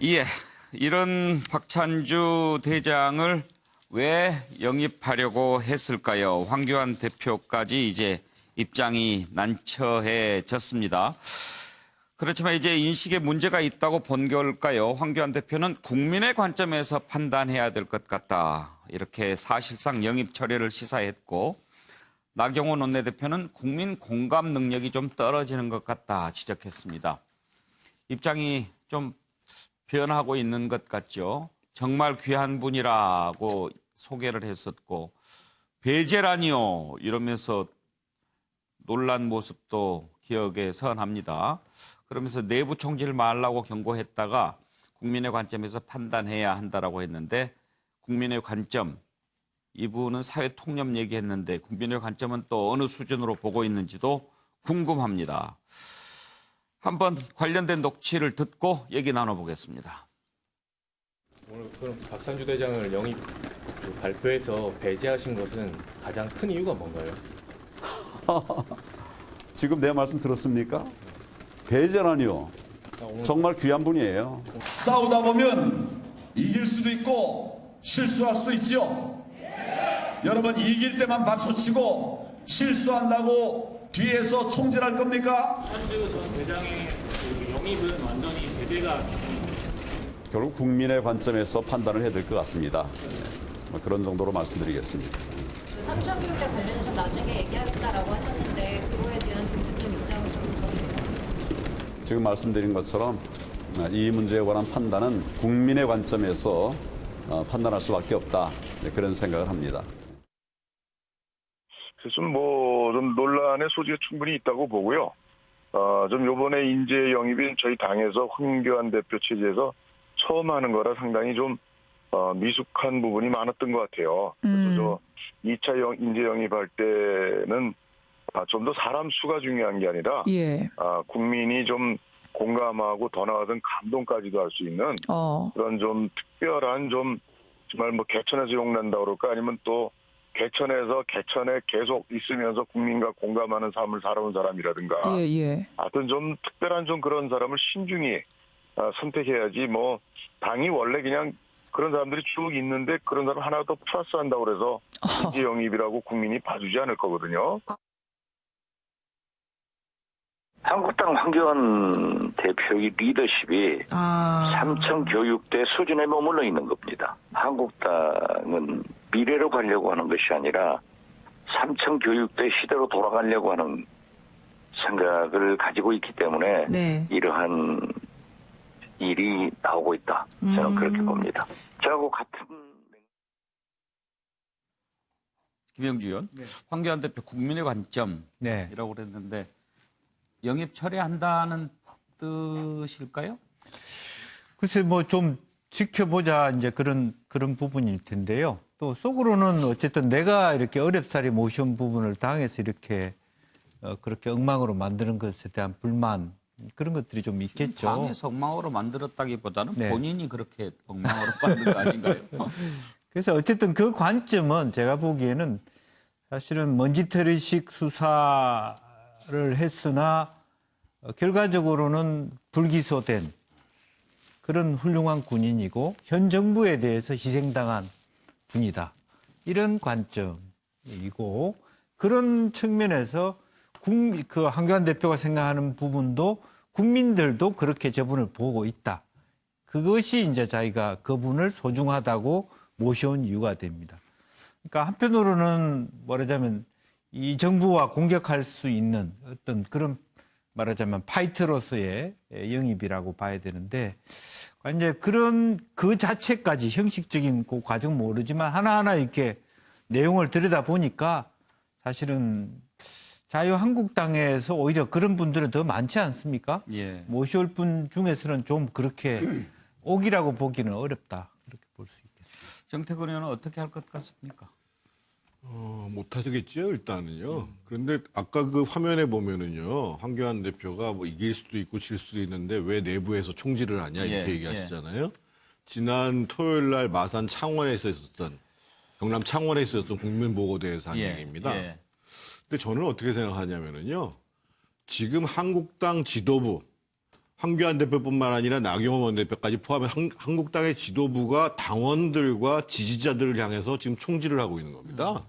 예, 이런 박찬주 대장을 왜 영입하려고 했을까요? 황교안 대표까지 이제 입장이 난처해졌습니다. 그렇지만 이제 인식에 문제가 있다고 본 걸까요? 황교안 대표는 국민의 관점에서 판단해야 될 것 같다. 이렇게 사실상 영입 처리를 시사했고, 나경원 원내대표는 국민 공감 능력이 좀 떨어지는 것 같다 지적했습니다. 입장이 좀 변하고 있는 것 같죠. 정말 귀한 분이라고 소개를 했었고 배제라니요 이러면서 놀란 모습도 기억에 선합니다. 그러면서 내부 총질 말라고 경고했다가 국민의 관점에서 판단해야 한다라고 했는데 국민의 관점, 이분은 사회통념 얘기했는데 국민의 관점은 또 어느 수준으로 보고 있는지도 궁금합니다. 한번 관련된 녹취를 듣고 얘기 나눠보겠습니다. 오늘 그럼 박찬주 대장을 영입 발표해서 배제하신 것은 가장 큰 이유가 뭔가요? 지금 내 말씀 들었습니까? 배제라니요. 정말 귀한 분이에요. 싸우다 보면 이길 수도 있고 실수할 수도 있죠. 여러분 이길 때만 박수치고 실수한다고 뒤에서 총질할 겁니까? 박찬주 전 대장의 영입은 완전히 배제가 결국 국민의 관점에서 판단을 해야 될 것 같습니다. 그런 정도로 말씀드리겠습니다. 삼성교육대 관련해서 나중에 얘기하겠다라고 하셨는데 그거에 대한 좀 입장을 좀 들어주세요. 지금 말씀드린 것처럼 이 문제에 관한 판단은 국민의 관점에서 판단할 수밖에 없다. 그런 생각을 합니다. 그래서 좀 논란의 소지가 충분히 있다고 보고요. 좀 요번에 인재 영입인 저희 당에서 황교안 대표 체제에서 처음 하는 거라 상당히 좀 미숙한 부분이 많았던 것 같아요. 그래서 저 2차 인재 영입할 때는 좀 더 사람 수가 중요한 게 아니라 국민이 좀 공감하고 더 나아가서 감동까지도 할 수 있는 그런 좀 특별한 좀 정말 뭐 개천에서 용난다 그럴까 아니면 또 개천에 계속 있으면서 국민과 공감하는 삶을 살아온 사람이라든가 하여튼 좀 특별한 좀 그런 사람을 신중히 선택해야지 뭐 당이 원래 그냥 그런 사람들이 쭉 있는데 그런 사람 하나 더 플러스한다고 그래서 인재 영입이라고 국민이 봐주지 않을 거거든요. 한국당 황교안 대표의 리더십이 삼청교육대 수준에 머물러 있는 겁니다. 한국당은 미래로 가려고 하는 것이 아니라 삼청교육대 시대로 돌아가려고 하는 생각을 가지고 있기 때문에 이러한 일이 나오고 있다. 저는 그렇게 봅니다. 저하고 같은... 김영주 의원, 황교안 대표 국민의 관점이라고 그랬는데 영입 처리한다는 뜻일까요? 글쎄 뭐 좀 지켜보자 이제 그런 부분일 텐데요. 또 속으로는 어쨌든 내가 이렇게 어렵사리 모셔온 부분을 당해서 이렇게 그렇게 엉망으로 만드는 것에 대한 불만 그런 것들이 좀 있겠죠. 당에서 엉망으로 만들었다기보다는 본인이 그렇게 엉망으로 만든 거 아닌가요? 그래서 어쨌든 그 관점은 제가 보기에는 사실은 먼지털이식 수사를 했으나 결과적으로는 불기소된 그런 훌륭한 군인이고 현 정부에 대해서 희생당한 분이다. 이런 관점이고 그런 측면에서 그 황교안 대표가 생각하는 부분도 국민들도 그렇게 저분을 보고 있다. 그것이 이제 자기가 그분을 소중하다고 모셔온 이유가 됩니다. 그러니까 한편으로는 말하자면 이 정부와 공격할 수 있는 어떤 그런 말하자면 파이터로서의 영입이라고 봐야 되는데 이제 그런 그 자체까지 형식적인 그 과정 모르지만 하나하나 이렇게 내용을 들여다 보니까 사실은 자유한국당에서 오히려 그런 분들은 더 많지 않습니까? 모셔올 분 중에서는 좀 그렇게 옥이라고 보기는 어렵다. 그렇게 볼 수 있겠습니다. 정태근 의원은 어떻게 할 것 같습니까? 못하겠죠, 일단은요. 그런데 아까 그 화면에 보면은요, 황교안 대표가 뭐 이길 수도 있고 질 수도 있는데 왜 내부에서 총질을 하냐 이렇게 얘기하시잖아요. 지난 토요일 날 마산 창원에서 있었던, 경남 창원에 있었던 국민보고대에서 한 얘기입니다. 근데 저는 어떻게 생각하냐면은요, 지금 한국당 지도부, 황교안 대표뿐만 아니라 나경원 원내대표까지 포함해 한국당의 지도부가 당원들과 지지자들을 향해서 지금 총질을 하고 있는 겁니다.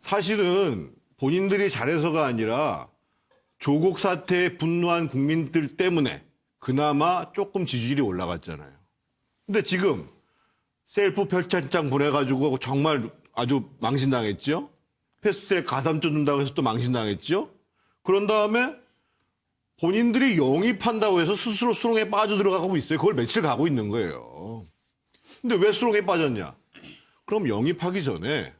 사실은 본인들이 잘해서가 아니라 조국 사태에 분노한 국민들 때문에 그나마 조금 지지율이 올라갔잖아요. 근데 지금 셀프 표창장 보내가지고 정말 아주 망신당했죠. 패스트트랙 가산점 준다고 해서 또 망신당했죠. 그런 다음에 본인들이 영입한다고 해서 스스로 수렁에 빠져들어가고 있어요. 그걸 며칠 가고 있는 거예요. 근데 왜 수렁에 빠졌냐? 그럼 영입하기 전에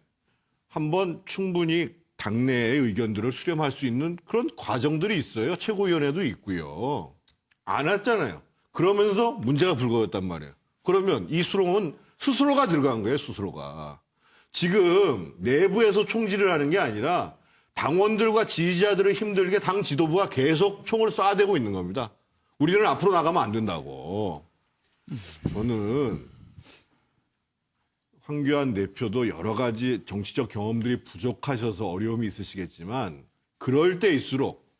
한번 충분히 당내의 의견들을 수렴할 수 있는 그런 과정들이 있어요. 최고위원회도 있고요. 안 했잖아요. 그러면서 문제가 불거졌단 말이에요. 그러면 이 수렁은 스스로가 들어간 거예요. 스스로가. 지금 내부에서 총질을 하는 게 아니라 당원들과 지지자들을 힘들게 당 지도부가 계속 총을 쏴대고 있는 겁니다. 우리는 앞으로 나가면 안 된다고. 저는 황교안 대표도 여러 가지 정치적 경험들이 부족하셔서 어려움이 있으시겠지만 그럴 때일수록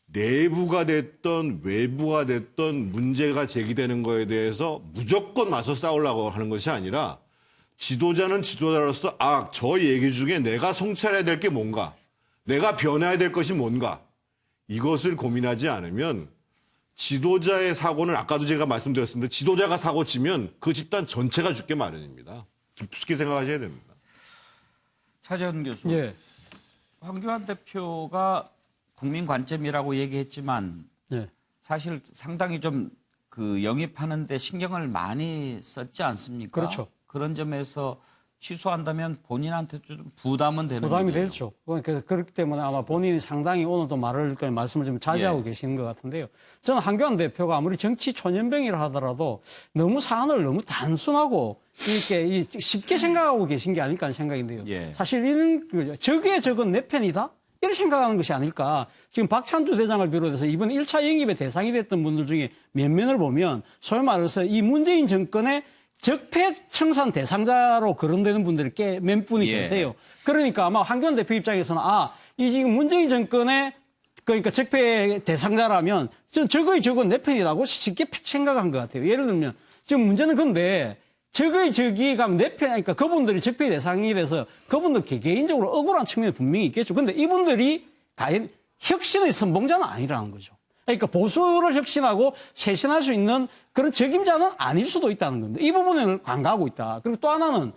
내부가 됐던 외부가 됐던 문제가 제기되는 거에 대해서 무조건 맞서 싸우려고 하는 것이 아니라 지도자는 지도자로서 저 얘기 중에 내가 성찰해야 될 게 뭔가, 내가 변해야 될 것이 뭔가 이것을 고민하지 않으면 지도자의 사고는 아까도 제가 말씀드렸습니다. 지도자가 사고 치면 그 집단 전체가 죽게 마련입니다. 깊숙이 생각하셔야 됩니다. 차재현 교수, 예. 황교안 대표가 국민 관점이라고 얘기했지만 예. 사실 상당히 좀 그 영입하는데 신경을 많이 썼지 않습니까? 그렇죠. 그런 점에서 취소한다면 본인한테 좀 부담은 되는 부담이 일이에요. 되죠. 그러니까 그렇기 때문에 아마 본인이 상당히 오늘도 말씀을 좀 자제하고 계시는 것 같은데요. 저는 황교안 대표가 아무리 정치 초년병이라 하더라도 너무 사안을 너무 단순하고 이렇게 쉽게 생각하고 계신 게 아닐까 하는 생각인데요. 사실 이런 적의 적은 내 편이다? 이렇게 생각하는 것이 아닐까. 지금 박찬주 대장을 비롯해서 이번 1차 영입의 대상이 됐던 분들 중에 몇 면을 보면 소위 말해서 이 문재인 정권의 적폐청산 대상자로 거론되는 분들이 꽤 몇 분이 계세요. 그러니까 아마 황교안 대표 입장에서는 이 지금 문재인 정권의 그러니까 적폐 대상자라면 전 적의 적은 내 편이라고 쉽게 생각한 것 같아요. 예를 들면 지금 문제는 근데 적의 적이 가면 내 편, 그러니까 그분들이 적폐 대상이 돼서 그분들 개인적으로 억울한 측면이 분명히 있겠죠. 근데 이분들이 과연 혁신의 선봉자는 아니라는 거죠. 그러니까 보수를 혁신하고 쇄신할 수 있는 그런 적임자는 아닐 수도 있다는 겁니다. 이 부분을 간과하고 있다. 그리고 또 하나는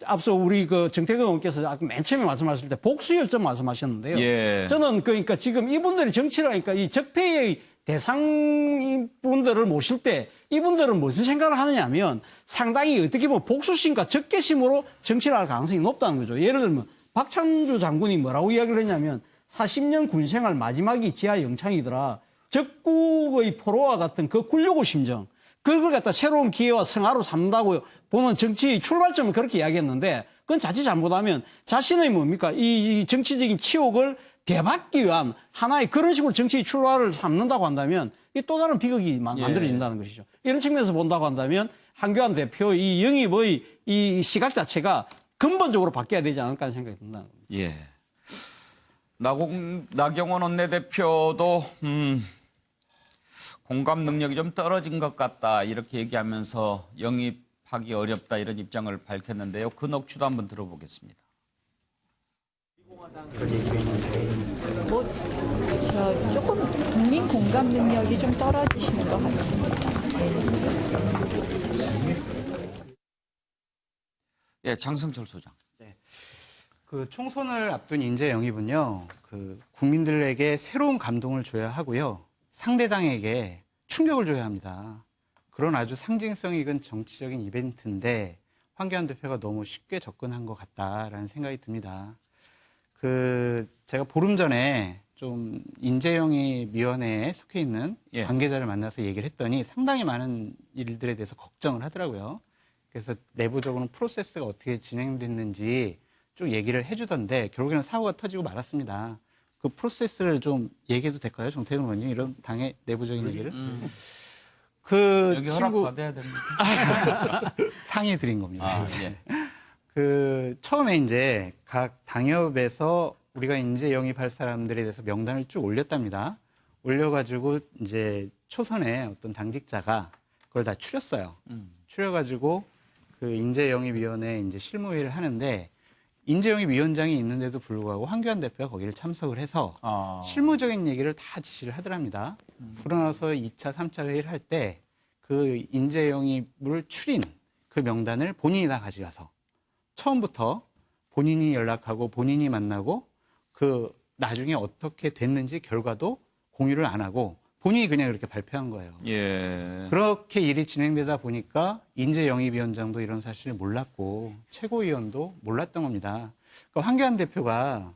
앞서 우리 정태근 의원께서 아까 맨 처음에 말씀하실 때 복수열전 말씀하셨는데요. 저는 그러니까 지금 이분들이 정치를 하니까 이 적폐의 대상분들을 모실 때 이분들은 무슨 생각을 하느냐 하면 상당히 어떻게 보면 복수심과 적개심으로 정치를 할 가능성이 높다는 거죠. 예를 들면 박찬주 장군이 뭐라고 이야기를 했냐면 40년 군생활 마지막이 지하 영창이더라. 적국의 포로와 같은 그 굴욕의 심정. 그걸 갖다 새로운 기회와 성화로 삼는다고 보는 정치의 출발점을 그렇게 이야기했는데 그건 자칫 잘못하면 자신의 뭡니까? 이 정치적인 치욕을 대받기 위한 하나의 그런 식으로 정치의 출발을 삼는다고 한다면 이 또 다른 비극이 만들어진다는 것이죠. 이런 측면에서 본다고 한다면 황교안 대표 이 영입의 이 시각 자체가 근본적으로 바뀌어야 되지 않을까 하는 생각이 듭니다. 예. 나경원 원내대표도 공감 능력이 좀 떨어진 것 같다 이렇게 얘기하면서 영입하기 어렵다 이런 입장을 밝혔는데요. 그 녹취도 한번 들어보겠습니다. 조금 국민 공감 능력이 좀 떨어지시는 것 같습니다. 예, 장성철 소장. 네. 그 총선을 앞둔 인재 영입은요, 그 국민들에게 새로운 감동을 줘야 하고요, 상대당에게 충격을 줘야 합니다. 그런 아주 상징성 있는 정치적인 이벤트인데 황교안 대표가 너무 쉽게 접근한 것 같다라는 생각이 듭니다. 제가 보름 전에 좀 인재영입위원회에 속해 있는 관계자를 만나서 얘기를 했더니 상당히 많은 일들에 대해서 걱정을 하더라고요. 그래서 내부적으로는 프로세스가 어떻게 진행됐는지 쭉 얘기를 해주던데 결국에는 사고가 터지고 말았습니다. 그 프로세스를 좀 얘기해도 될까요, 정태근 의원님? 이런 당의 내부적인 얘기를? 여기 허락받아야 됩니다. 상의 드린 겁니다. 처음에 이제 각 당협에서 우리가 인재 영입할 사람들에 대해서 명단을 쭉 올렸답니다. 올려가지고 이제 초선의 어떤 당직자가 그걸 다 추렸어요. 추려가지고 그 인재영입위원회 이제 실무회의를 하는데 인재영입위원장이 있는데도 불구하고 황교안 대표가 거기를 참석을 해서 실무적인 얘기를 다 지시를 하더랍니다. 그러고 나서 2차, 3차 회의를 할 때 그 인재영입을 추린 그 명단을 본인이 다 가져가서 처음부터 본인이 연락하고 본인이 만나고 그 나중에 어떻게 됐는지 결과도 공유를 안 하고 본인이 그냥 이렇게 발표한 거예요. 예. 그렇게 일이 진행되다 보니까 인재영입위원장도 이런 사실을 몰랐고 최고위원도 몰랐던 겁니다. 그러니까 황교안 대표가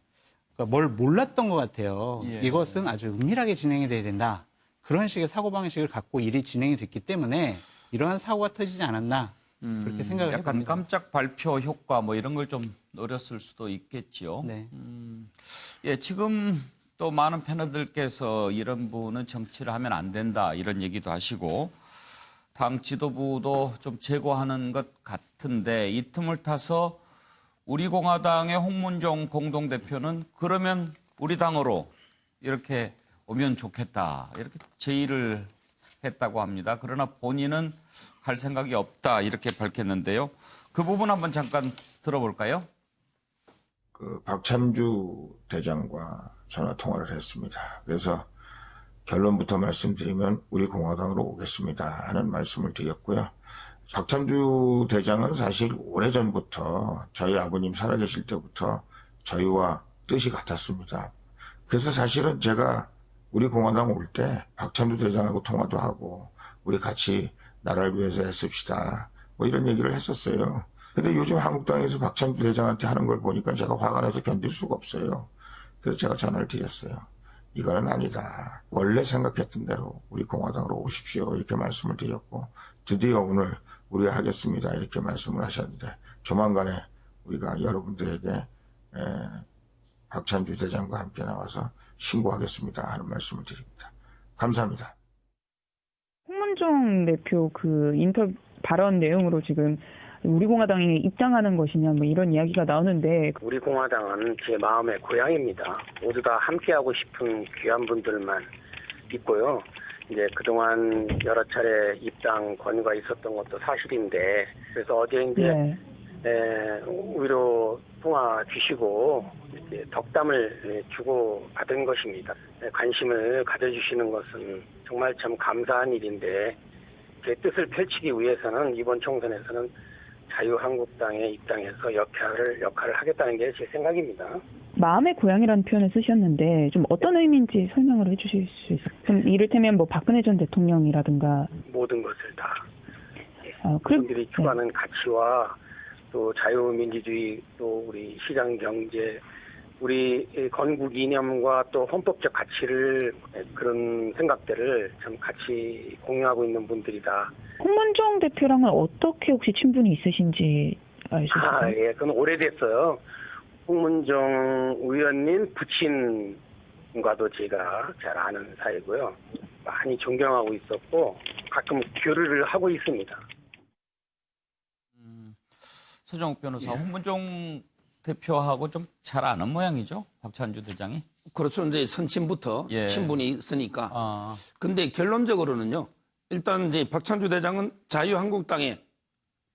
뭘 몰랐던 것 같아요. 예. 이것은 아주 은밀하게 진행이 돼야 된다. 그런 식의 사고방식을 갖고 일이 진행이 됐기 때문에 이러한 사고가 터지지 않았나 그렇게 생각을 약간 해봅니다. 깜짝 발표 효과 뭐 이런 걸 좀 노렸을 수도 있겠지요. 네. 예, 지금 또 많은 패널들께서 이런 부분은 정치를 하면 안 된다 이런 얘기도 하시고 당 지도부도 좀 제고하는 것 같은데 이 틈을 타서 우리공화당의 홍문종 공동대표는 그러면 우리 당으로 이렇게 오면 좋겠다 이렇게 제의를 했다고 합니다. 그러나 본인은 갈 생각이 없다 이렇게 밝혔는데요. 그 부분 한번 잠깐 들어볼까요? 그 박찬주 대장과 전화 통화를 했습니다. 그래서 결론부터 말씀드리면 우리 공화당으로 오겠습니다 하는 말씀을 드렸고요. 박찬주 대장은 사실 오래전부터 저희 아버님 살아계실 때부터 저희와 뜻이 같았습니다. 그래서 사실은 제가 우리 공화당 올 때 박찬주 대장하고 통화도 하고 우리 같이 나라를 위해서 애씁시다 뭐 이런 얘기를 했었어요. 근데 요즘 한국당에서 박찬주 대장한테 하는 걸 보니까 제가 화가 나서 견딜 수가 없어요. 그래서 제가 전화를 드렸어요. 이거는 아니다. 원래 생각했던 대로 우리 공화당으로 오십시오. 이렇게 말씀을 드렸고 드디어 오늘 우리가 하겠습니다. 이렇게 말씀을 하셨는데 조만간에 우리가 여러분들에게 박찬주 대장과 함께 나와서 신고하겠습니다 하는 말씀을 드립니다. 감사합니다. 홍문종 대표 그 인터뷰 발언 내용으로 지금 우리 공화당에 입당하는 것이냐 뭐 이런 이야기가 나오는데 우리 공화당은 제 마음의 고향입니다. 모두 다 함께하고 싶은 귀한 분들만 있고요. 이제 그동안 여러 차례 입당 권유가 있었던 것도 사실인데 그래서 어제 이제 위로 통화 주시고 이렇게 덕담을 주고 받은 것입니다. 관심을 가져주시는 것은 정말 참 감사한 일인데 제 뜻을 펼치기 위해서는 이번 총선에서는 자유한국당에 입당해서 역할을 하겠다는 게 제 생각입니다. 마음의 고향이라는 표현을 쓰셨는데 좀 어떤 의미인지 설명을 해주실 수 있어요? 그럼 이를테면 뭐 박근혜 전 대통령이라든가 모든 것을 다 국민들이 추구하는 가치와 또 자유민주주의 또 우리 시장 경제 우리 건국 이념과 또 헌법적 가치를 그런 생각들을 참 같이 공유하고 있는 분들이다. 홍문종 대표랑은 어떻게 혹시 친분이 있으신지 알 수 있을까요? 예, 그건 오래됐어요. 홍문종 의원님 부친과도 제가 잘 아는 사이고요. 많이 존경하고 있었고 가끔 교류를 하고 있습니다. 서정욱 변호사, 홍문종 대표하고 좀 잘 아는 모양이죠? 박찬주 대장이? 그렇죠. 이제 선친부터 친분이 있으니까. 근데 결론적으로는요. 일단 이제 박찬주 대장은 자유한국당에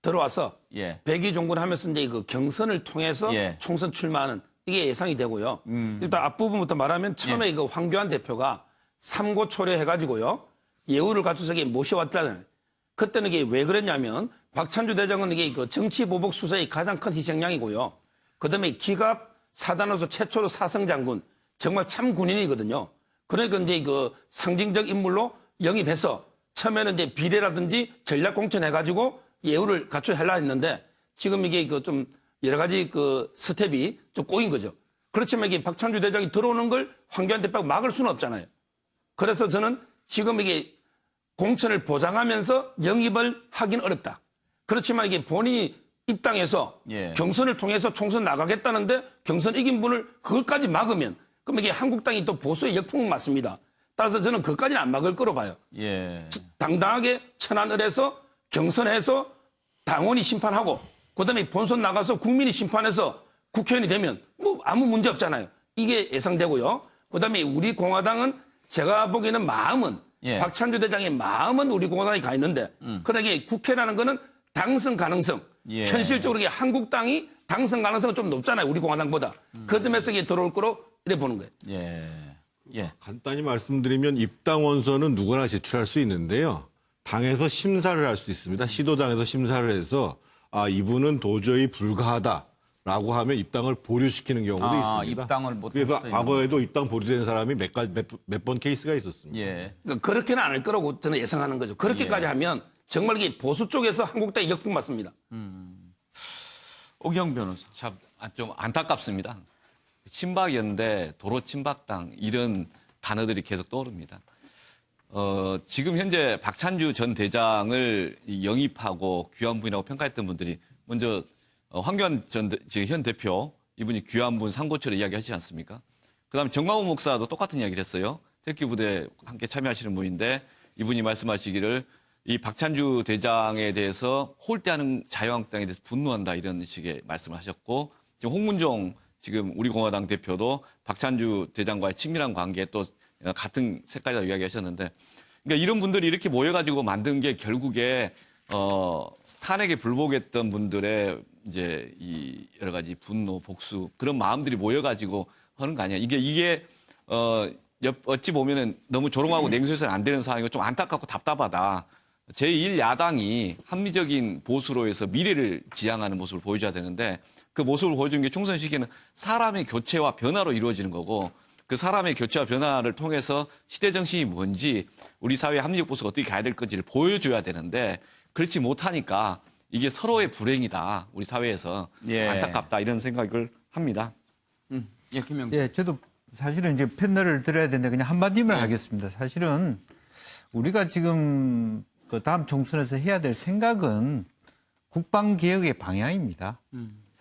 들어와서 백의종군하면서 이제 그 경선을 통해서 총선 출마하는 이게 예상이 되고요. 일단 앞부분부터 말하면 처음에 그 황교안 대표가 삼고초려 해가지고요. 예우를 갖춰서 모셔왔다는. 그때는 이게 왜 그랬냐면 박찬주 대장은 이게 그 정치보복 수사의 가장 큰 희생양이고요. 그다음에 기갑 사단으로서 최초로 사성장군 정말 참 군인이거든요. 그러니까 이제 그 상징적 인물로 영입해서 처음에는 이제 비례라든지 전략 공천해가지고 예우를 갖춰 하려 했는데 지금 이게 그 좀 여러 가지 그 스텝이 좀 꼬인 거죠. 그렇지만 이게 박찬주 대장이 들어오는 걸 황교안 대표가 막을 수는 없잖아요. 그래서 저는 지금 이게 공천을 보장하면서 영입을 하긴 어렵다. 그렇지만 이게 본인이 입당해서 경선을 통해서 총선 나가겠다는데 경선 이긴 분을 그것까지 막으면 그럼 이게 한국당이 또 보수의 역풍은 맞습니다. 따라서 저는 그것까지는 안 막을 거로 봐요. 당당하게 천안을 해서 경선해서 당원이 심판하고 그다음에 본선 나가서 국민이 심판해서 국회의원이 되면 뭐 아무 문제 없잖아요. 이게 예상되고요. 그다음에 우리 공화당은 제가 보기에는 마음은 박찬주 대장의 마음은 우리 공화당이 가 있는데 그러나 이게 국회라는 거는 당선 가능성 현실적으로 이게 한국당이 당선 가능성은 좀 높잖아요. 우리 공화당보다. 그 점에서 이게 들어올 거로 이래 보는 거예요. 간단히 말씀드리면 입당 원서는 누구나 제출할 수 있는데요. 당에서 심사를 할 수 있습니다. 시도당에서 심사를 해서 이분은 도저히 불가하다라고 하면 입당을 보류시키는 경우도 있습니다. 입당을 못 그래서 과거에도 입당 보류된 사람이 몇 번 케이스가 있었습니다. 그러니까 그렇게는 안 할 거라고 저는 예상하는 거죠. 그렇게까지 하면 정말 이게 보수 쪽에서 한국당이 역풍맞습니다. 오경 변호사. 참 좀 안타깝습니다. 친박연대, 도로친박당 이런 단어들이 계속 떠오릅니다. 지금 현재 박찬주 전 대장을 영입하고 귀환분이라고 평가했던 분들이 먼저 황교안 현 대표 이분이 귀환분 상고처를 이야기하지 않습니까? 그다음에 정광훈 목사도 똑같은 이야기를 했어요. 특기부대에 함께 참여하시는 분인데 이분이 말씀하시기를 이 박찬주 대장에 대해서 홀대하는 자유한국당에 대해서 분노한다 이런 식의 말씀을 하셨고 지금 홍문종 지금 우리 공화당 대표도 박찬주 대장과의 친밀한 관계 또 같은 색깔이라고 이야기하셨는데 그러니까 이런 분들이 이렇게 모여가지고 만든 게 결국에 탄핵에 불복했던 분들의 이제 이 여러 가지 분노, 복수 그런 마음들이 모여가지고 하는 거 아니야. 이게 어찌 보면은 너무 조롱하고 냉소해서는 안 되는 상황이고 좀 안타깝고 답답하다. 제1야당이 합리적인 보수로 해서 미래를 지향하는 모습을 보여줘야 되는데 그 모습을 보여주는 게 총선 시기에는 사람의 교체와 변화로 이루어지는 거고 그 사람의 교체와 변화를 통해서 시대 정신이 뭔지 우리 사회의 합리적 보수가 어떻게 가야 될 건지를 보여줘야 되는데 그렇지 못하니까 이게 서로의 불행이다. 우리 사회에서 안타깝다 이런 생각을 합니다. 저도 사실은 이제 패널을 들어야 되는데 그냥 한마디만 하겠습니다. 사실은 우리가 지금 그 다음 총선에서 해야 될 생각은 국방개혁의 방향입니다.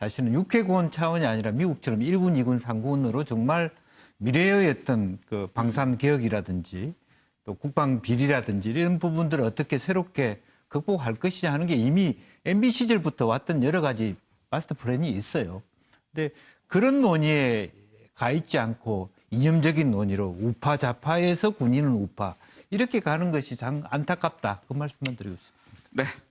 사실은 육해공원 차원이 아니라 미국처럼 1군, 2군, 3군으로 정말 미래의 어떤 그 방산개혁이라든지 또 국방비리라든지 이런 부분들을 어떻게 새롭게 극복할 것이냐 하는 게 이미 MB 시절부터 왔던 여러 가지 마스터 플랜이 있어요. 근데 그런 논의에 가 있지 않고 이념적인 논의로 우파 좌파에서 군인은 우파 이렇게 가는 것이 참 안타깝다. 그 말씀만 드리고 싶습니다. 네.